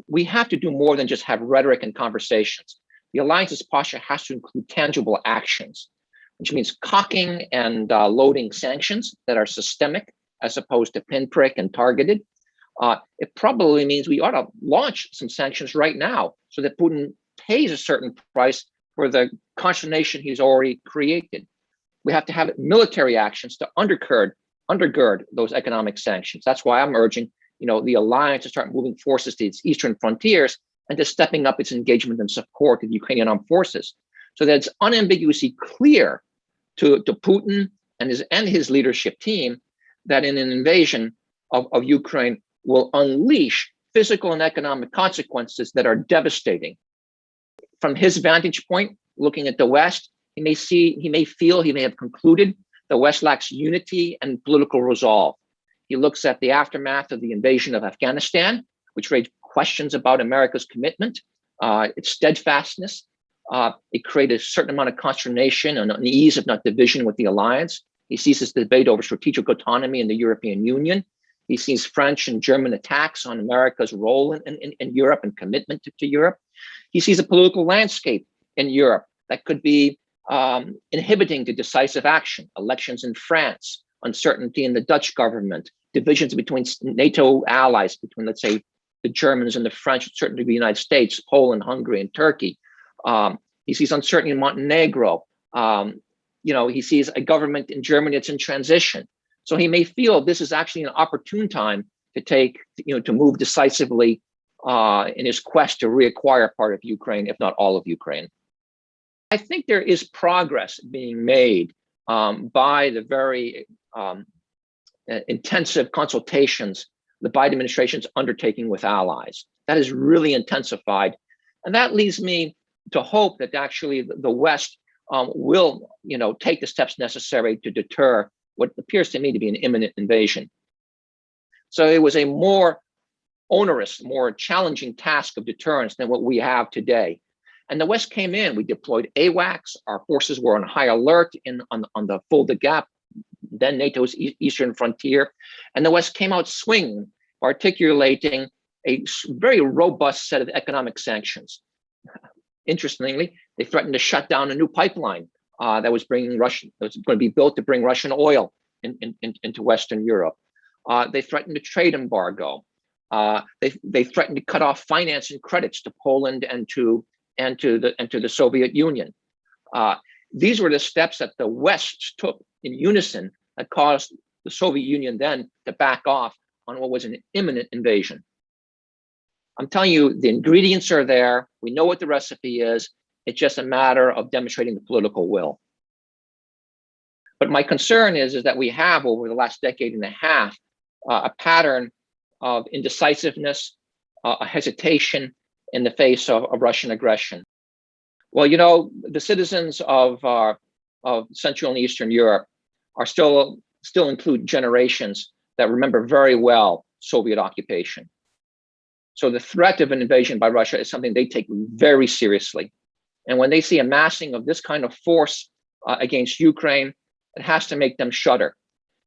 We have to do more than just have rhetoric and conversations. The alliance's posture has to include tangible actions, which means cocking and loading sanctions that are systemic as opposed to pinprick and targeted. It probably means we ought to launch some sanctions right now so that Putin pays a certain price for the consternation he's already created. We have to have military actions to undergird those economic sanctions. That's why I'm urging, the alliance to start moving forces to its eastern frontiers and to stepping up its engagement and support of the Ukrainian armed forces, so that it's unambiguously clear to Putin and his leadership team that in an invasion of Ukraine will unleash physical and economic consequences that are devastating. From his vantage point, looking at the West, he may have concluded the West lacks unity and political resolve. He looks at the aftermath of the invasion of Afghanistan, which raised questions about America's commitment, its steadfastness. It created a certain amount of consternation and unease, if not division, with the alliance. He sees this debate over strategic autonomy in the European Union. He sees French and German attacks on America's role in Europe and commitment to Europe. He sees a political landscape in Europe that could be inhibiting to decisive action, elections in France, uncertainty in the Dutch government, divisions between NATO allies, between, let's say, the Germans and the French, certainly the United States, Poland, Hungary, and Turkey. He sees uncertainty in Montenegro. He sees a government in Germany that's in transition. So he may feel this is actually an opportune time to move decisively in his quest to reacquire part of Ukraine, if not all of Ukraine. I think there is progress being made by the very intensive consultations the Biden administration is undertaking with allies. That is really intensified. And that leads me to hope that actually the West will take the steps necessary to deter what appears to me to be an imminent invasion. So it was a more onerous, more challenging task of deterrence than what we have today. And the West came in. We deployed AWACS. Our forces were on high alert on the Fulda Gap, then NATO's eastern frontier. And the West came out swinging, articulating a very robust set of economic sanctions. Interestingly, they threatened to shut down a new pipeline that was going to be built to bring Russian oil into Western Europe. They threatened a trade embargo. They threatened to cut off financing credits to Poland and to the Soviet Union. These were the steps that the West took in unison that caused the Soviet Union then to back off on what was an imminent invasion. I'm telling you, the ingredients are there. We know what the recipe is. It's just a matter of demonstrating the political will. But my concern is that we have, over the last decade and a half, a pattern of indecisiveness, a hesitation in the face of Russian aggression. Well, the citizens of Central and Eastern Europe are still include generations that remember very well Soviet occupation. So the threat of an invasion by Russia is something they take very seriously. And when they see a massing of this kind of force against Ukraine, it has to make them shudder.